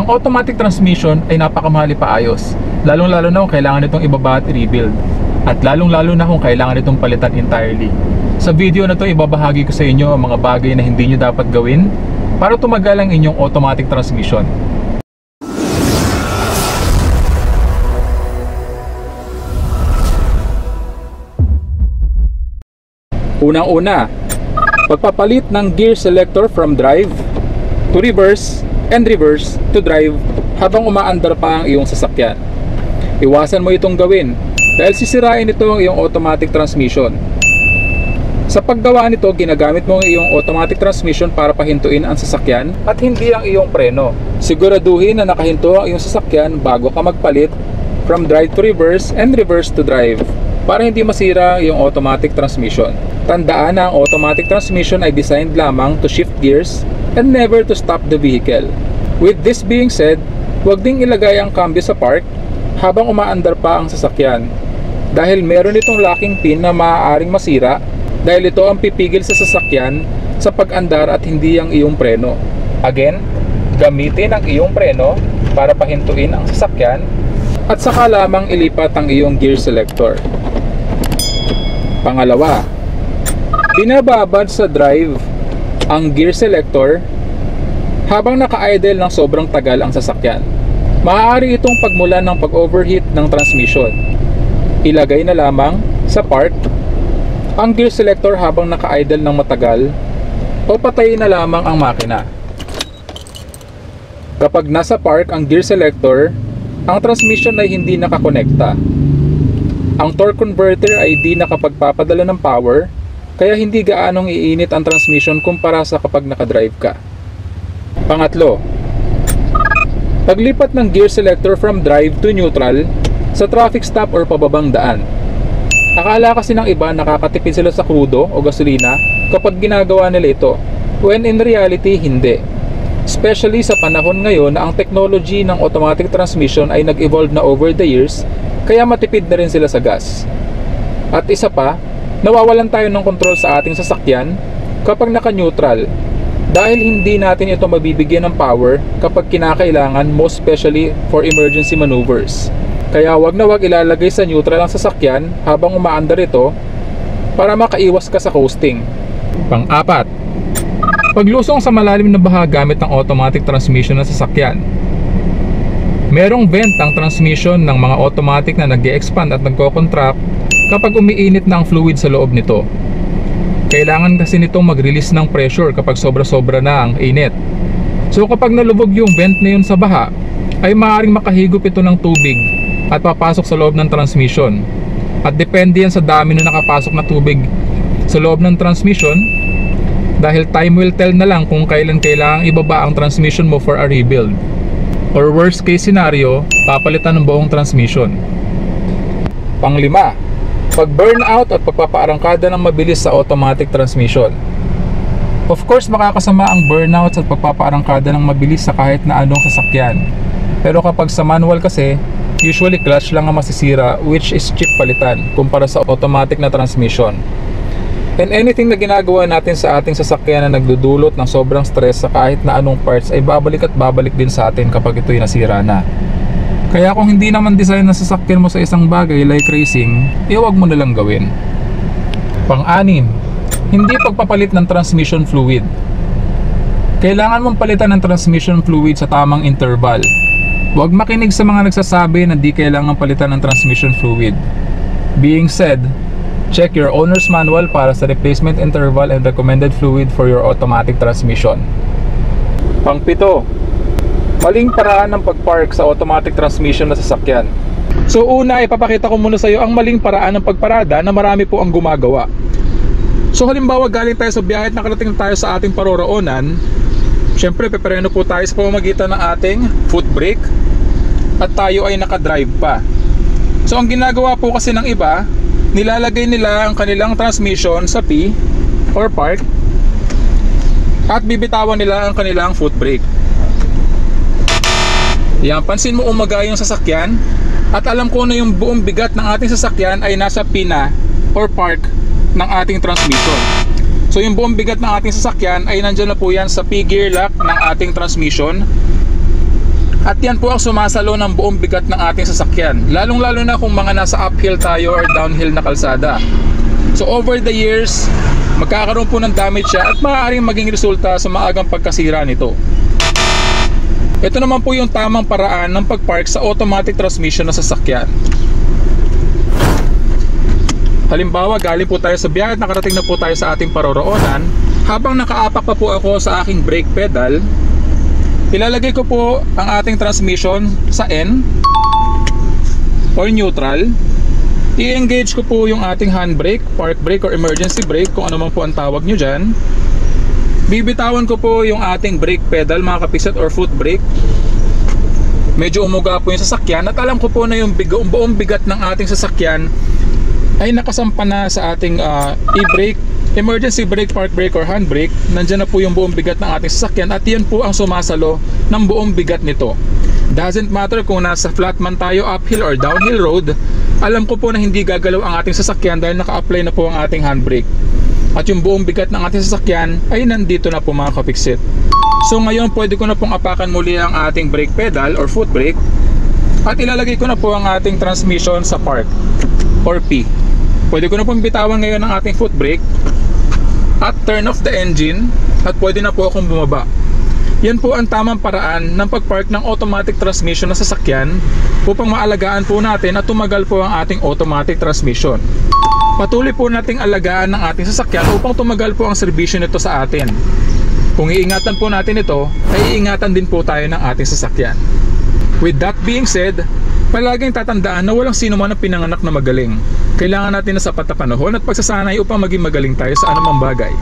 Ang automatic transmission ay napakamahal ipaayos, lalong-lalo na kung kailangan itong ibaba at i-rebuild, at lalong-lalo na kung kailangan itong palitan entirely. Sa video na to, ibabahagi ko sa inyo ang mga bagay na hindi nyo dapat gawin para tumagal ang inyong automatic transmission. Unang-una, pagpapalit ng gear selector from drive to reverse and reverse to drive habang umaandar pa ang iyong sasakyan. Iwasan mo itong gawin dahil sisirain ito ang iyong automatic transmission. Sa paggawa nito, ginagamit mo ang iyong automatic transmission para pahintuin ang sasakyan at hindi ang iyong preno. Siguraduhin na nakahinto ang iyong sasakyan bago ka magpalit from drive to reverse and reverse to drive para hindi masira ang iyong automatic transmission. Tandaan na ang automatic transmission ay designed lamang to shift gears and never to stop the vehicle. With this being said, huwag ding ilagay ang cambio sa park habang umaandar pa ang sasakyan dahil meron itong locking pin na maaaring masira dahil ito ang pipigil sa sasakyan sa pag-andar at hindi ang iyong preno. Again, gamitin ang iyong preno para pahintuin ang sasakyan at saka lamang ilipat ang iyong gear selector. Pangalawa, binababad sa drive ang gear selector habang naka-idle ng sobrang tagal ang sasakyan. Maaari itong pagmulan ng pag-overheat ng transmission. Ilagay na lamang sa park ang gear selector habang naka-idle ng matagal o patayin na lamang ang makina. Kapag nasa park ang gear selector, ang transmission ay hindi nakakonekta. Ang torque converter ay di nakapagpapadala ng power, kaya hindi gaanong iinit ang transmission kumpara sa kapag nakadrive ka. Pangatlo, paglipat ng gear selector from drive to neutral sa traffic stop or pababang daan. Akala kasi ng iba nakakatipid sila sa krudo o gasolina kapag ginagawa nila ito, when in reality hindi. Especially sa panahon ngayon na ang technology ng automatic transmission ay nag-evolve na over the years, kaya matipid na rin sila sa gas. At isa pa, nawawalan tayo ng control sa ating sasakyan kapag naka-neutral dahil hindi natin ito mabibigyan ng power kapag kinakailangan, most especially for emergency maneuvers. Kaya wag na wag ilalagay sa neutral ang sasakyan habang umaandar ito para makaiwas ka sa coasting. Pang-apat, paglusong sa malalim na baha gamit ng automatic transmission ng sasakyan. Merong vent ang transmission ng mga automatic na nag-e-expand at nagko-contract kapag umiinit na ang fluid sa loob nito. Kailangan kasi nitong mag-release ng pressure kapag sobra-sobra na ang init. So kapag nalubog yung vent na yun sa baha, ay maaaring makahigop ito ng tubig at papasok sa loob ng transmission. At depende yan sa dami na nakapasok na tubig sa loob ng transmission, dahil time will tell na lang kung kailan kailangang ibaba ang transmission mo for a rebuild. Or worst case scenario, papalitan ng buong transmission. Panglima, pag-burnout at pagpapaarangkada ng mabilis sa automatic transmission. Of course, makakasama ang burnout at pagpapaarangkada ng mabilis sa kahit na anong sasakyan. Pero kapag sa manual kasi, usually clutch lang ang masisira, which is cheap palitan kumpara sa automatic na transmission. And anything na ginagawa natin sa ating sasakyan na nagdudulot ng sobrang stress sa kahit na anong parts ay babalik at babalik din sa atin kapag ito'y nasira na. Kaya kung hindi naman design na sasakyan mo sa isang bagay like racing, iwag mo nalang gawin. Pang-anim, hindi pagpapalit ng transmission fluid. Kailangan mong palitan ng transmission fluid sa tamang interval. Huwag makinig sa mga nagsasabi na di kailangan palitan ng transmission fluid. Being said, check your owner's manual para sa replacement interval and recommended fluid for your automatic transmission. Pang-pito, maling paraan ng pagpark sa automatic transmission na sasakyan. So una, ipapakita ko muna sa iyo ang maling paraan ng pagparada na marami po ang gumagawa. So halimbawa, galing tayo sa biyahe at nakarating tayo sa ating paroroonan. Siyempre, pepereno po tayo sa pamamagitan ng ating foot brake at tayo ay nakadrive pa. So ang ginagawa po kasi ng iba, nilalagay nila ang kanilang transmission sa P or park at bibitawan nila ang kanilang foot brake. Yan, pansin mo umaga yung sasakyan at alam ko na yung buong bigat ng ating sasakyan ay nasa P na or park ng ating transmission. So yung buong bigat ng ating sasakyan ay nandyan na po yan sa P gear lock ng ating transmission. At yan po ang sumasalo ng buong bigat ng ating sasakyan, lalong-lalo na kung mga nasa uphill tayo or downhill na kalsada. So over the years, magkakaroon po ng damage siya at maaaring maging resulta sa maagang pagkasira nito. Ito naman po yung tamang paraan ng pagpark sa automatic transmission na sasakyan. Halimbawa, galing po tayo sa biyahe at nakarating na po tayo sa ating paroroonan. Habang nakaapak pa po ako sa aking brake pedal, ilalagay ko po ang ating transmission sa N or neutral. I-engage ko po yung ating handbrake, park brake or emergency brake, kung ano man po ang tawag nyo dyan. Bibitawan ko po yung ating brake pedal, mga kapisat, or foot brake. Medyo umuga po yung sasakyan at alam ko po na yung buong bigat ng ating sasakyan ay nakasampa na sa ating e-brake, emergency brake, park brake or handbrake. Nandyan na po yung buong bigat ng ating sasakyan at yan po ang sumasalo ng buong bigat nito. Doesn't matter kung nasa flat man tayo, uphill or downhill road, alam ko po na hindi gagalaw ang ating sasakyan dahil naka-apply na po ang ating handbrake. At yung buong bigat ng ating sasakyan ay nandito na po, mga kapiksit. So ngayon pwede ko na pong apakan muli ang ating brake pedal or foot brake at ilalagay ko na po ang ating transmission sa park or P. Pwede ko na pong bitawan ngayon ang ating foot brake at turn off the engine at pwede na po akong bumaba. Yan po ang tamang paraan ng pagpark ng automatic transmission na sasakyan upang maalagaan po natin at tumagal po ang ating automatic transmission. Patuloy po nating alagaan ng ating sasakyan upang tumagal po ang serbisyo nito sa atin. Kung iingatan po natin ito, ay iingatan din po tayo ng ating sasakyan. With that being said, palaging tatandaan na walang sino man ang pinanganak na magaling. Kailangan natin na sapat na panahon at pagsasanay upang maging magaling tayo sa anumang bagay.